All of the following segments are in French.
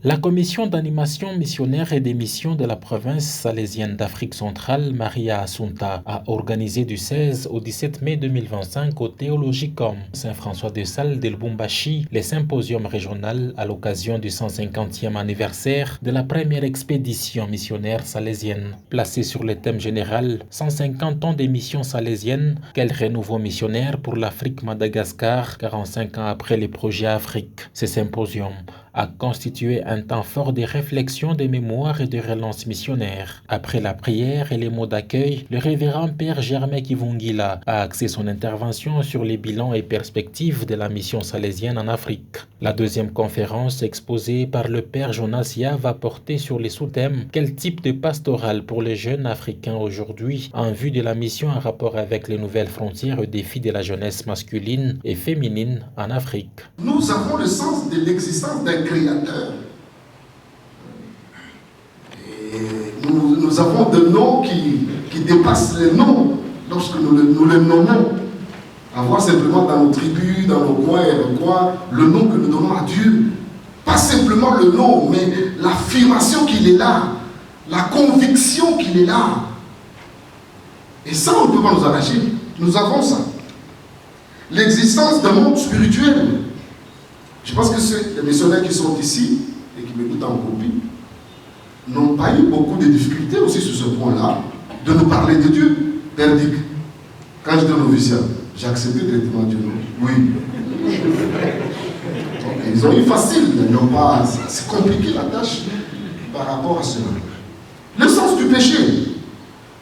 La commission d'animation missionnaire et des missions de la province salésienne d'Afrique centrale, Maria Assunta, a organisé du 16 au 17 mai 2025 au Théologicum Saint-François de Sales de Lubumbashi les symposiums régional à l'occasion du 150e anniversaire de la première expédition missionnaire salésienne. Placée sur le thème général 150 ans des missions salésiennes, quel renouveau missionnaire pour l'Afrique-Madagascar 45 ans après les projets Afrique. Ce symposium a constitué un temps fort de réflexion, de mémoire et de relance missionnaire. Après la prière et les mots d'accueil, le révérend Père Germain Kivungila a axé son intervention sur les bilans et perspectives de la mission salésienne en Afrique. La deuxième conférence exposée par le Père Jonas Ya va porter sur les sous-thèmes « Quel type de pastoral pour les jeunes africains aujourd'hui en vue de la mission en rapport avec les nouvelles frontières et défis de la jeunesse masculine et féminine en Afrique ». Nous avons le sens de l'existence d'un créateur. Et nous avons des noms qui dépassent les noms lorsque nous les nommons. Avoir simplement dans nos tribus, dans nos coins et recoins, le nom que nous donnons à Dieu. Pas simplement le nom, mais l'affirmation qu'il est là, la conviction qu'il est là. Et ça, on ne peut pas nous arracher. Nous avons ça. L'existence d'un monde spirituel. Je pense que les missionnaires qui sont ici et qui m'écoutent en copie n'ont pas eu beaucoup de difficultés aussi sur ce point-là de nous parler de Dieu. Père Dick, quand j'étais noviciat, j'ai accepté directement Dieu. Oui. Donc, ils ont eu facile, ils n'ont pas. C'est compliqué la tâche par rapport à cela. Le sens du péché.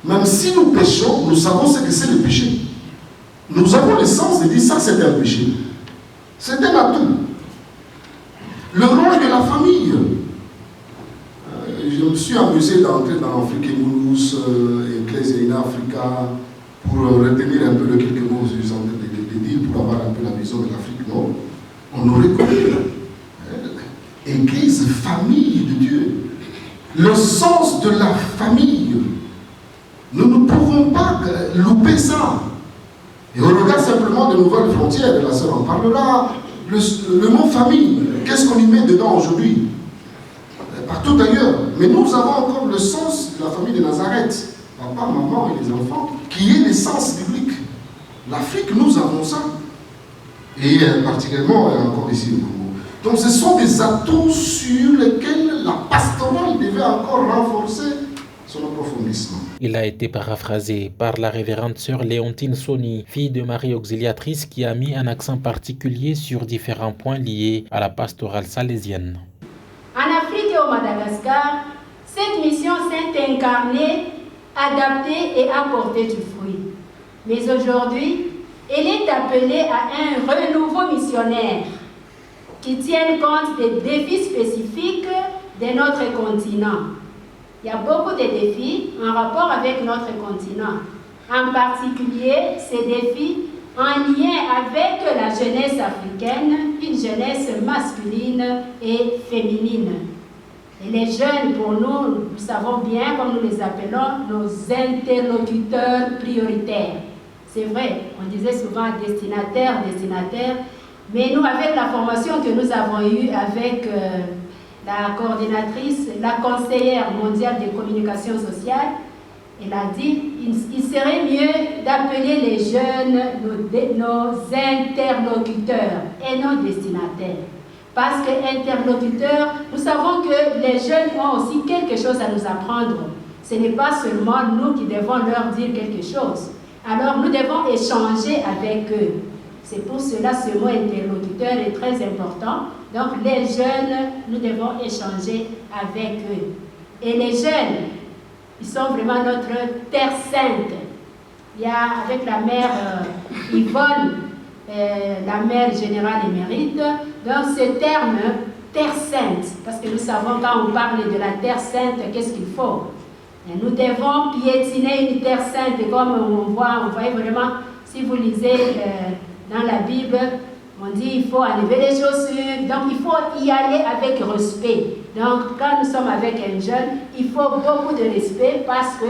Même si nous péchons, nous savons ce que c'est le péché. Nous avons le sens de dire ça, c'est un péché. C'est un atout. Le rôle de la famille. Je me suis amusé d'entrer dans l'Afrique Moulous, Ecclesia in Africa, pour retenir un peu de quelques mots que je suis en train de dire, pour avoir un peu la vision de l'Afrique. Non, on aurait connu Église, famille de Dieu. Le sens de la famille. Nous ne pouvons pas louper ça. Et on regarde simplement de nouvelles frontières, la sœur en parlera. Le mot famille, qu'est-ce qu'on y met dedans aujourd'hui? Partout ailleurs. Mais nous avons encore le sens de la famille de Nazareth. Papa, maman et les enfants, qui est l'essence biblique. L'Afrique, nous avons ça. Et particulièrement encore ici au Congo. Donc ce sont des atouts sur lesquels la pastorale devait encore renforcer son approfondissement. Il a été paraphrasé par la révérende sœur Léontine Soni, fille de Marie Auxiliatrice, qui a mis un accent particulier sur différents points liés à la pastorale salésienne. En Afrique et au Madagascar, cette mission s'est incarnée, adaptée et a porté du fruit. Mais aujourd'hui, elle est appelée à un renouveau missionnaire qui tienne compte des défis spécifiques de notre continent. Il y a beaucoup de défis en rapport avec notre continent. En particulier, ces défis en lien avec la jeunesse africaine, une jeunesse masculine et féminine. Et les jeunes, pour nous, nous savons bien, comme nous les appelons, nos interlocuteurs prioritaires. C'est vrai, on disait souvent destinataire, mais nous, avec la formation que nous avons eue avec la coordinatrice, la conseillère mondiale des communications sociales, elle a dit il serait mieux d'appeler les jeunes nos interlocuteurs et nos destinataires. Parce que interlocuteurs, nous savons que les jeunes ont aussi quelque chose à nous apprendre. Ce n'est pas seulement nous qui devons leur dire quelque chose. Alors nous devons échanger avec eux. C'est pour cela que ce mot interlocuteur est très important. Donc les jeunes, nous devons échanger avec eux. Et les jeunes, ils sont vraiment notre terre sainte. Il y a avec la mère Yvonne, la mère générale émérite, donc ce terme terre sainte, parce que nous savons quand on parle de la terre sainte, qu'est-ce qu'il faut? Et nous devons piétiner une terre sainte, et comme on voit vraiment, si vous lisez dans la Bible, on dit il faut enlever les chaussures, donc il faut y aller avec respect. Donc quand nous sommes avec un jeune, il faut beaucoup de respect parce que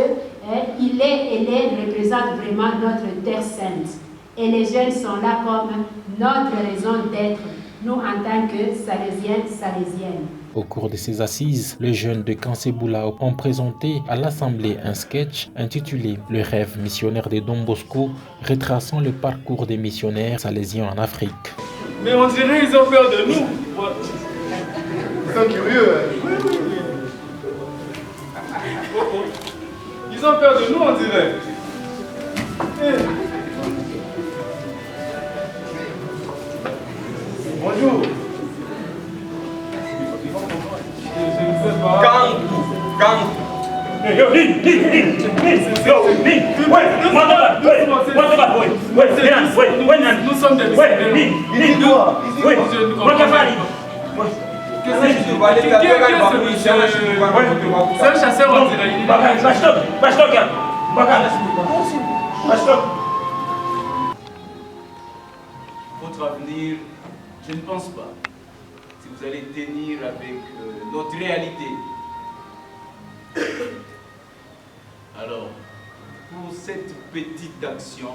elle représente vraiment notre terre sainte. Et les jeunes sont là comme notre raison d'être, nous en tant que Salésiens, Salésiennes. Au cours de ces assises, les jeunes de Kanseboula ont présenté à l'Assemblée un sketch intitulé « Le rêve missionnaire de Don Bosco », retraçant le parcours des missionnaires salésiens en Afrique. Mais on dirait qu'ils ont peur de nous. Ils sont curieux. Ils ont peur de nous, on dirait. Bonjour. Je ne sais pas. Quand. Nous sommes des c'est un chasseur, on dirait. Votre avenir, je ne pense pas. Si vous allez tenir avec notre réalité. Alors, pour cette petite action,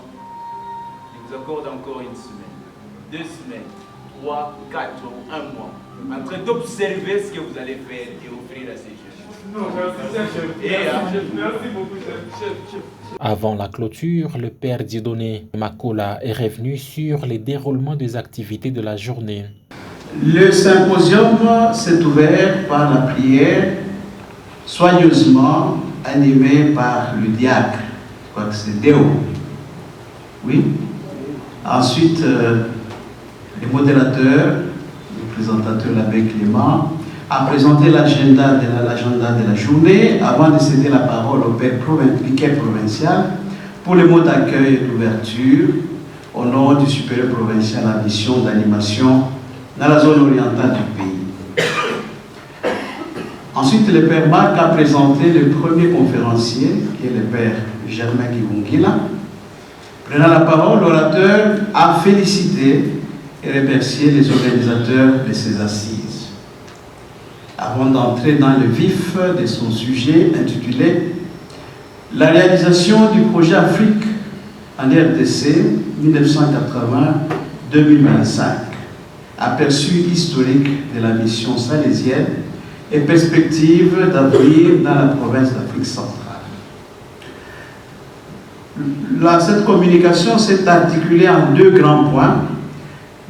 je vous accorde encore une semaine, 2 semaines, 3, 4 ou 1 mois, en train d'observer ce que vous allez faire et offrir à ces jeunes. Non, merci beaucoup, chef. Avant la clôture, le père Dieudonné Makola est revenu sur les déroulements des activités de la journée. Le symposium s'est ouvert par la prière, soigneusement animé par le diacre, je crois que c'est Déo. Oui. Ensuite, les modérateurs, le présentateur l'abbé Clément, a présenté l'agenda de la journée avant de céder la parole au père vicaire provincial pour les mots d'accueil et d'ouverture au nom du supérieur provincial en mission d'animation dans la zone orientale du pays. Ensuite, le père Marc a présenté le premier conférencier, qui est le père Germain Kibungila. Prenant la parole, l'orateur a félicité et remercié les organisateurs de ces assises. Avant d'entrer dans le vif de son sujet intitulé « La réalisation du projet Afrique en RDC 1980-2025, aperçu historique de la mission salésienne et perspective d'avenir dans la province d'Afrique centrale ». Cette communication s'est articulée en 2 grands points.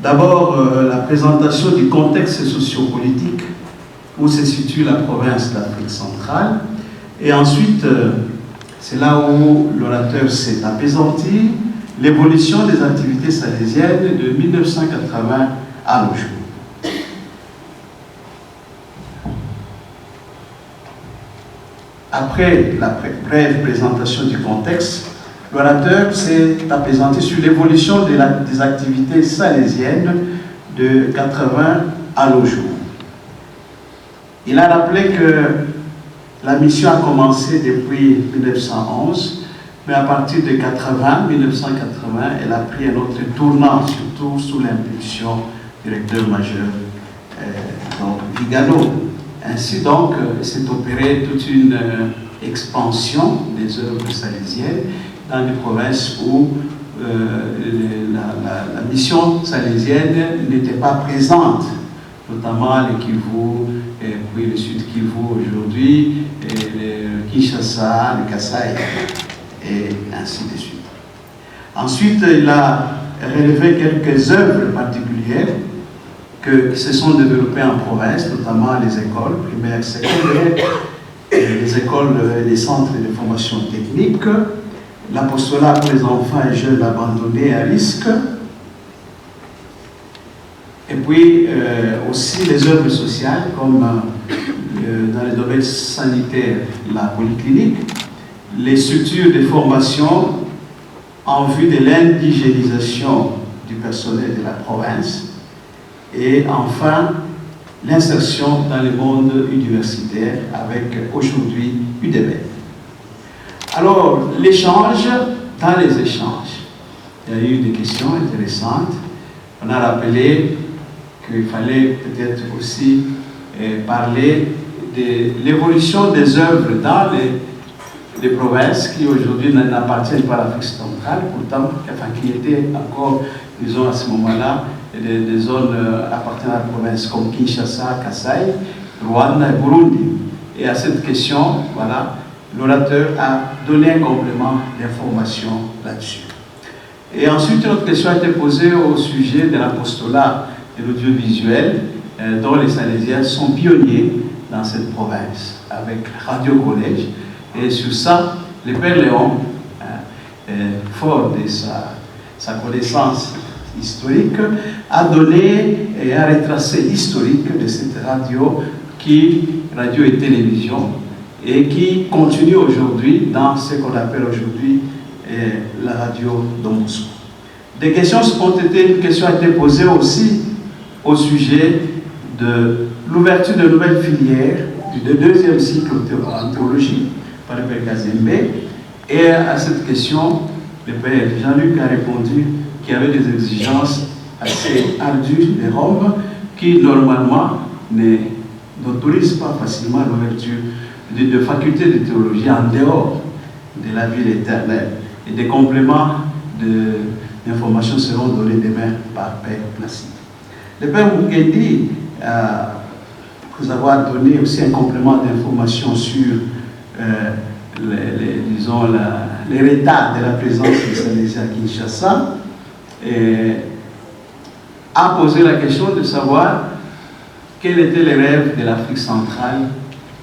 D'abord, la présentation du contexte sociopolitique où se situe la province d'Afrique centrale. Et ensuite, c'est là où l'orateur s'est apaisanti, l'évolution des activités salésiennes de 1980 à nos jours. Après la brève présentation du contexte, l'orateur s'est apaisanti sur l'évolution des activités salésiennes de 80 à nos jours. Il a rappelé que la mission a commencé depuis 1911, mais à partir de 1980, elle a pris un autre tournant, surtout sous l'impulsion du recteur majeur Vigano. Ainsi donc, s'est opérée toute une expansion des œuvres salésiennes dans des provinces où la mission salésienne n'était pas présente, notamment le Kivu, et puis le Sud Kivu aujourd'hui, le Kinshasa, le Kasaï, et ainsi de suite. Ensuite, il a relevé quelques œuvres particulières qui se sont développées en province, notamment les écoles primaires, secondaires, les écoles, les centres de formation technique, l'apostolat pour les enfants et jeunes abandonnés à risque, et puis aussi les œuvres sociales comme dans les domaines sanitaires, la polyclinique, les structures de formation en vue de l'indigénisation du personnel de la province et enfin l'insertion dans le monde universitaire avec aujourd'hui UDB. Alors l'échange, dans les échanges, il y a eu des questions intéressantes. On a rappelé qu'il fallait peut-être aussi parler de l'évolution des œuvres dans les provinces qui aujourd'hui n'appartiennent pas à l'Afrique centrale, pourtant, qui étaient encore, disons à ce moment-là, des zones appartenant à la province comme Kinshasa, Kasaï, Rwanda et Burundi. Et à cette question, voilà, l'orateur a donné un complément d'information là-dessus. Et ensuite, une autre question a été posée au sujet de l'apostolat de l'audiovisuel, dont les Salésiens sont pionniers dans cette province, avec Radio Collège. Et sur ça, le Père Léon, fort de sa connaissance historique, a donné et a retracé l'historique de cette radio radio et télévision, et qui continue aujourd'hui dans ce qu'on appelle aujourd'hui la radio de Moscou. Des questions une question a été posée aussi au sujet de l'ouverture de nouvelles filières du deuxième cycle en théologie par le Père Kazembe. Et à cette question, le Père Jean-Luc a répondu qu'il y avait des exigences assez ardues de Rome qui normalement n'autorisent pas facilement l'ouverture de facultés de théologie en dehors de la ville éternelle. Et des compléments d'informations seront donnés demain par Père Placide. Le Père Mukendi, vous avoir donné aussi un complément d'information sur les retards de la présence des Salésiens à Kinshasa, a posé la question de savoir quels étaient les rêves de l'Afrique centrale,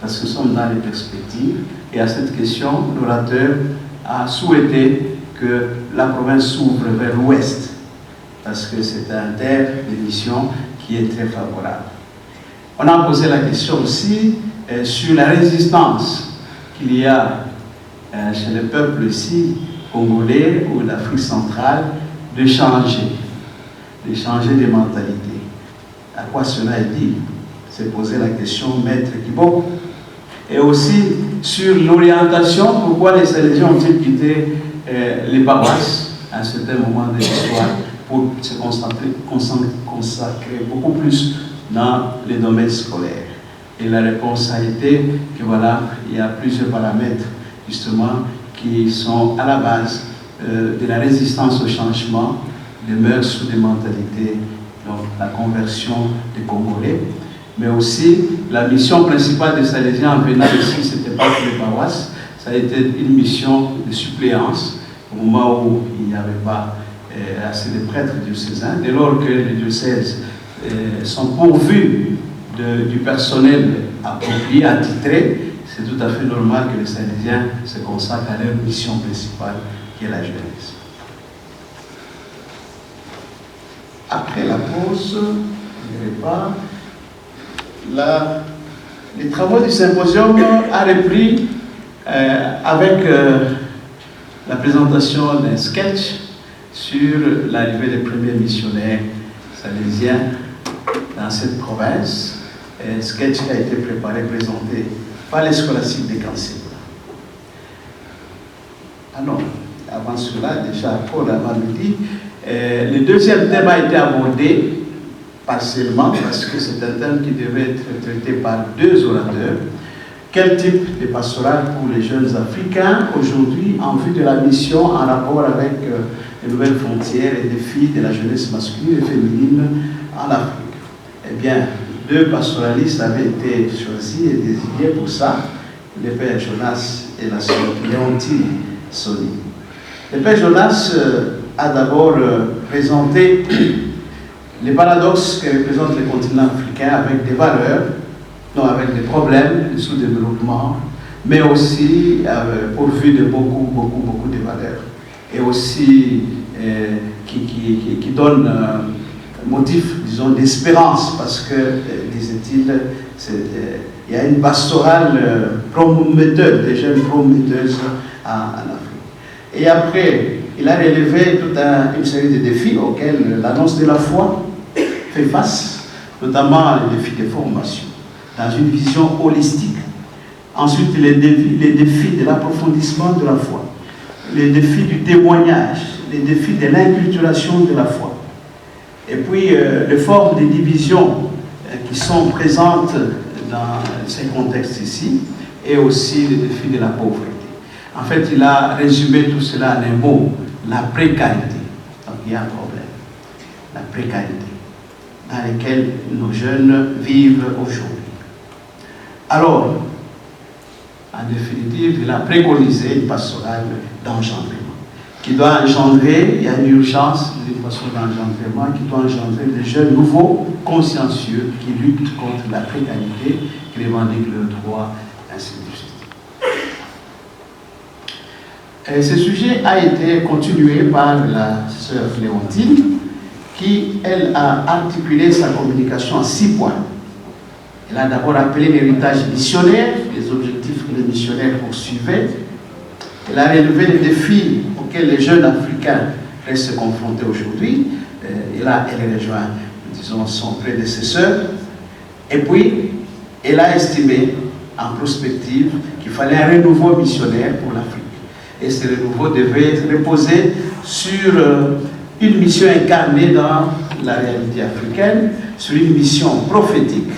parce que nous sommes dans les perspectives. Et à cette question, l'orateur a souhaité que la province s'ouvre vers l'ouest, parce que c'est un terre d'émission qui est très favorable. On a posé la question aussi sur la résistance qu'il y a chez le peuple ici, congolais ou d'Afrique centrale, de changer des mentalités. À quoi cela est dit? C'est poser la question Maître Kiboko. Et aussi sur l'orientation, pourquoi les Salésiens ont-ils quitté les paroisses à un certain moment de l'histoire pour se consacrer beaucoup plus dans les domaines scolaires. Et la réponse a été que voilà, il y a plusieurs paramètres justement qui sont à la base de la résistance au changement des mœurs ou des mentalités, donc la conversion des Congolais, mais aussi la mission principale des Salésiens en venant ici, ce n'était pas pour les paroisses, ça a été une mission de suppléance au moment où il n'y avait pas assez de prêtres diocésains. Dès lors que les diocèses sont pourvus du personnel approprié, attitré, c'est tout à fait normal que les Salésiens se consacrent à leur mission principale, qui est la jeunesse. Après la pause, les travaux du symposium a repris avec la présentation d'un sketch sur l'arrivée des premiers missionnaires salésiens dans cette province. Un sketch qui a été préparé, présenté par les scolastiques des Cancers. Alors, avant cela, déjà, Paul a dit, le deuxième thème a été abordé partiellement parce que c'est un thème qui devait être traité par deux orateurs. Quel type de pastoral pour les jeunes Africains aujourd'hui en vue de la mission en rapport avec les nouvelles frontières et défis de la jeunesse masculine et féminine en Afrique? Eh bien, deux pastoralistes avaient été choisis et désignés pour ça, le Père Jonas et la sœur Léontine Sony. Le Père Jonas a d'abord présenté les paradoxes que représente le continent africain avec des valeurs, non, avec des problèmes de sous-développement, mais aussi pourvu de beaucoup de valeurs. Et aussi qui donne motif, disons, d'espérance, parce que, disait-il, il y a une pastorale prometteuse, des jeunes prometteuses en Afrique. Et après, il a relevé toute une série de défis auxquels l'annonce de la foi fait face, notamment les défis de formation, dans une vision holistique. Ensuite, les défis de l'approfondissement de la foi, les défis du témoignage, les défis de l'inculturation de la foi. Et puis, les formes de division qui sont présentes dans ces contextes ici, et aussi les défis de la pauvreté. En fait, il a résumé tout cela en un mot, la précarité. Donc, il y a un problème. La précarité dans laquelle nos jeunes vivent aujourd'hui. Alors, en définitive, il a préconisé une pastorale d'engendrement qui doit engendrer, il y a une urgence d'une pastorale d'engendrement qui doit engendrer des jeunes nouveaux, consciencieux, qui luttent contre la précarité, qui revendiquent leurs droits, ainsi de suite. Et ce sujet a été continué par la sœur Léontine, qui, elle, a articulé sa communication en 6 points. Elle a d'abord appelé l'héritage missionnaire, les objectifs que les missionnaires poursuivaient. Elle a relevé les défis auxquels les jeunes Africains restent confrontés aujourd'hui. Et là, elle rejoint, disons, son prédécesseur. Et puis, elle a estimé, en prospective, qu'il fallait un renouveau missionnaire pour l'Afrique. Et ce renouveau devait reposer sur une mission incarnée dans la réalité africaine, sur une mission prophétique.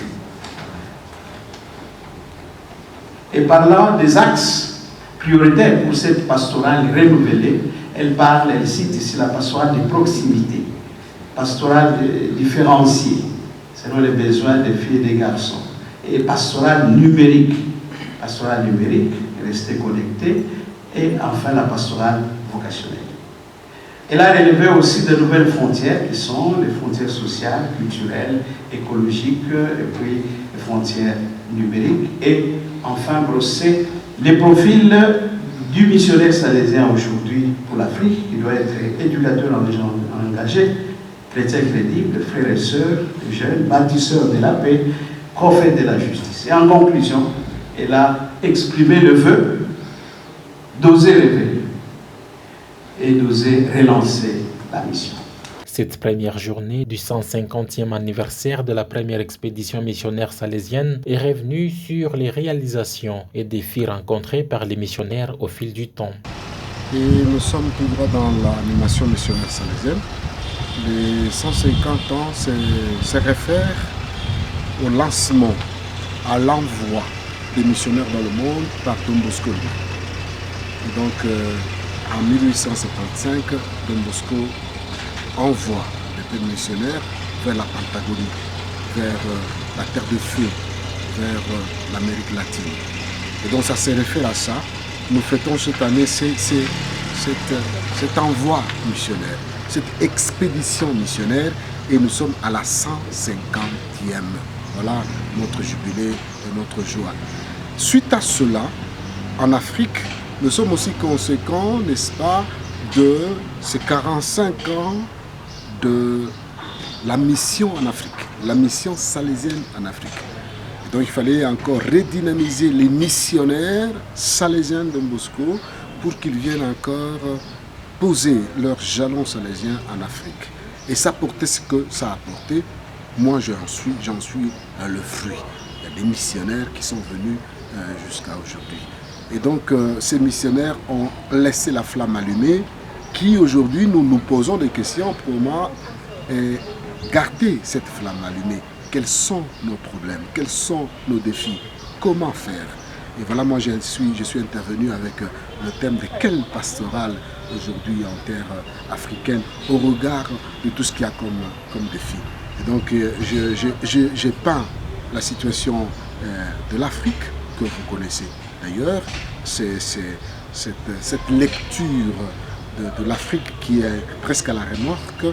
Et parlant des axes prioritaires pour cette pastorale renouvelée, elle cite ici la pastorale de proximité, pastorale différenciée, selon les besoins des filles et des garçons, et pastorale numérique, rester connectée, et enfin la pastorale vocationnelle. Elle a relevé aussi de nouvelles frontières qui sont les frontières sociales, culturelles, écologiques, et puis les frontières numériques, et enfin brosser les profils du missionnaire salésien aujourd'hui pour l'Afrique, qui doit être éducateur engagé, chrétien crédible, frères et sœurs, jeunes, bâtisseurs de la paix, prophète de la justice. Et en conclusion, elle a exprimé le vœu d'oser rêver et d'oser relancer la mission. Cette première journée du 150e anniversaire de la première expédition missionnaire salésienne est revenue sur les réalisations et défis rencontrés par les missionnaires au fil du temps. Et nous sommes tout droit dans l'animation missionnaire salésienne. Les 150 ans se réfèrent au lancement, à l'envoi des missionnaires dans le monde par Don Bosco. Et donc, en 1855, Don Bosco envoie les missionnaires vers la Pentagonie, vers la Terre de Feu, vers l'Amérique latine. Et donc, ça se réfère à ça. Nous fêtons cette année cet envoi missionnaire, cette expédition missionnaire, et nous sommes à la 150e. Voilà notre jubilé et notre joie. Suite à cela, en Afrique, nous sommes aussi conséquents, n'est-ce pas, de ces 45 ans de la mission en Afrique, la mission salésienne en Afrique. Et donc il fallait encore redynamiser les missionnaires salésiens de Bosco pour qu'ils viennent encore poser leurs jalons salésiens en Afrique. Et ça portait ce que ça a apporté. Moi, j'en suis le fruit. Il y a des missionnaires qui sont venus jusqu'à aujourd'hui. Et donc, ces missionnaires ont laissé la flamme allumée, qui aujourd'hui, nous nous posons des questions pour moi, garder cette flamme allumée. Quels sont nos problèmes? Quels sont nos défis? Comment faire? Et voilà, moi, je suis intervenu avec le thème de quelle pastorale aujourd'hui en terre africaine au regard de tout ce qu'il y a comme défi. Et donc, j'ai peint la situation de l'Afrique que vous connaissez. D'ailleurs, c'est cette lecture de l'Afrique qui est presque à la remorque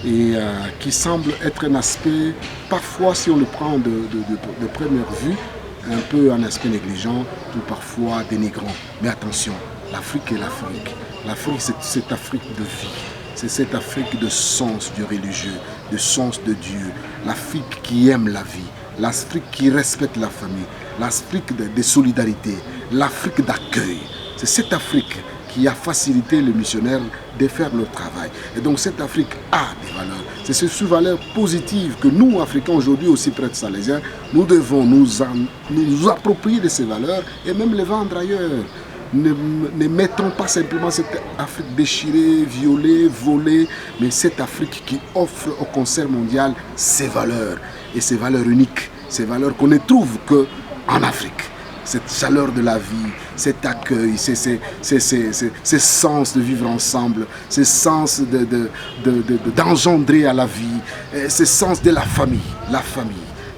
et qui semble être un aspect, parfois si on le prend de première vue, un peu un aspect négligent ou parfois dénigrant. Mais attention, l'Afrique est l'Afrique. L'Afrique, c'est cette Afrique de vie. C'est cette Afrique de sens du religieux, de sens de Dieu. L'Afrique qui aime la vie. L'Afrique qui respecte la famille. L'Afrique de solidarité. L'Afrique d'accueil. C'est cette Afrique qui a facilité les missionnaires de faire leur travail. Et donc cette Afrique a des valeurs. C'est ces valeurs positives que nous, Africains, aujourd'hui, aussi prêtres salésiens, nous devons nous approprier de ces valeurs et même les vendre ailleurs. Ne mettons pas simplement cette Afrique déchirée, violée, volée, mais cette Afrique qui offre au concert mondial ses valeurs, et ces valeurs uniques, ces valeurs qu'on ne trouve qu'en Afrique. Cette chaleur de la vie, cet accueil, ces sens de vivre ensemble, ces sens d'engendrer à la vie, ces sens de la famille.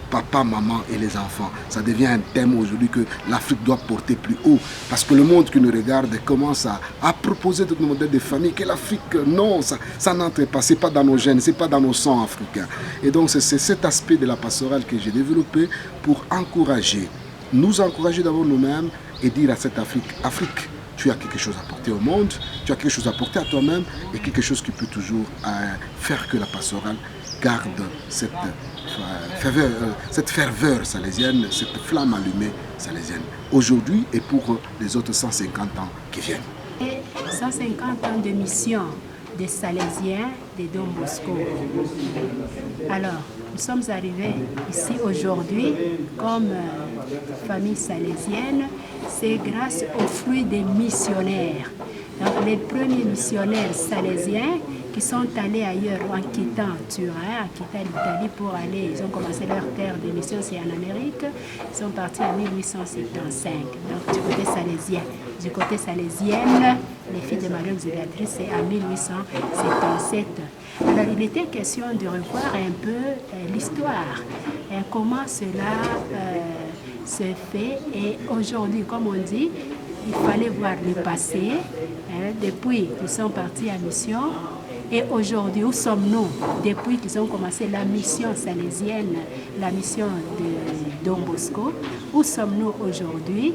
papa, maman et les enfants. Ça devient un thème aujourd'hui que l'Afrique doit porter plus haut. Parce que le monde qui nous regarde commence à proposer d'autres modèles de famille que l'Afrique, non, ça n'entre pas. Ce n'est pas dans nos gènes, ce n'est pas dans nos sangs africains. Et donc c'est cet aspect de la pastorale que j'ai développé pour nous encourager d'abord nous-mêmes et dire à cette Afrique, Afrique, tu as quelque chose à apporter au monde, tu as quelque chose à apporter à toi-même et quelque chose qui peut toujours faire que la pastorale garde cette ferveur salésienne, cette flamme allumée salésienne, aujourd'hui et pour les autres 150 ans qui viennent. Et 150 ans de mission des Salésiens de Don Bosco. Alors, nous sommes arrivés ici aujourd'hui comme famille salésienne, c'est grâce aux fruits des missionnaires. Donc, les premiers missionnaires salésiens qui sont allés ailleurs en quittant Turin, en quittant l'Italie pour aller, ils ont commencé leur terre de mission, c'est en Amérique, ils sont partis en 1875, donc du côté salésien. Du côté salésienne, les filles de Marie Auxiliatrice, c'est en 1877. Alors il était question de revoir un peu l'histoire, comment cela se fait, et aujourd'hui, comme on dit, il fallait voir le passé, depuis qu'ils sont partis en mission. Et aujourd'hui, où sommes-nous depuis qu'ils ont commencé la mission salésienne, la mission de Don Bosco? Où sommes-nous aujourd'hui?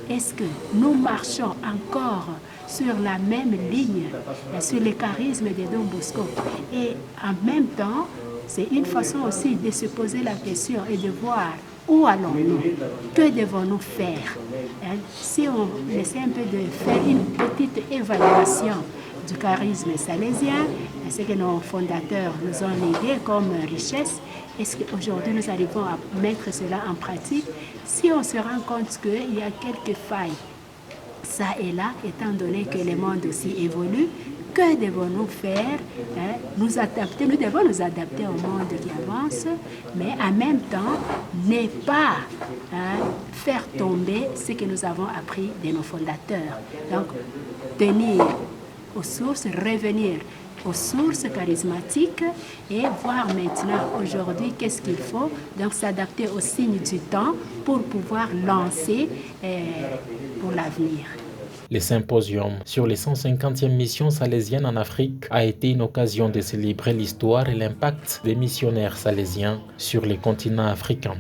Est-ce que nous marchons encore sur la même ligne, sur le charisme de Don Bosco? Et en même temps, c'est une façon aussi de se poser la question et de voir où allons-nous? Que devons-nous faire? Si on essaie un peu de faire une petite évaluation du charisme salésien, ce que nos fondateurs nous ont légué comme richesse, est-ce qu'aujourd'hui nous arrivons à mettre cela en pratique? Si on se rend compte qu'il y a quelques failles, ça et là, étant donné que le monde aussi évolue, que devons-nous faire? Nous adapter, nous devons nous adapter au monde qui avance, mais en même temps, ne pas faire tomber ce que nous avons appris de nos fondateurs. Donc, tenir aux sources, revenir aux sources charismatiques et voir maintenant aujourd'hui qu'est-ce qu'il faut, donc s'adapter aux signes du temps pour pouvoir lancer pour l'avenir. Le symposium sur les 150e missions salésiennes en Afrique a été une occasion de célébrer l'histoire et l'impact des missionnaires salésiens sur les continents africains.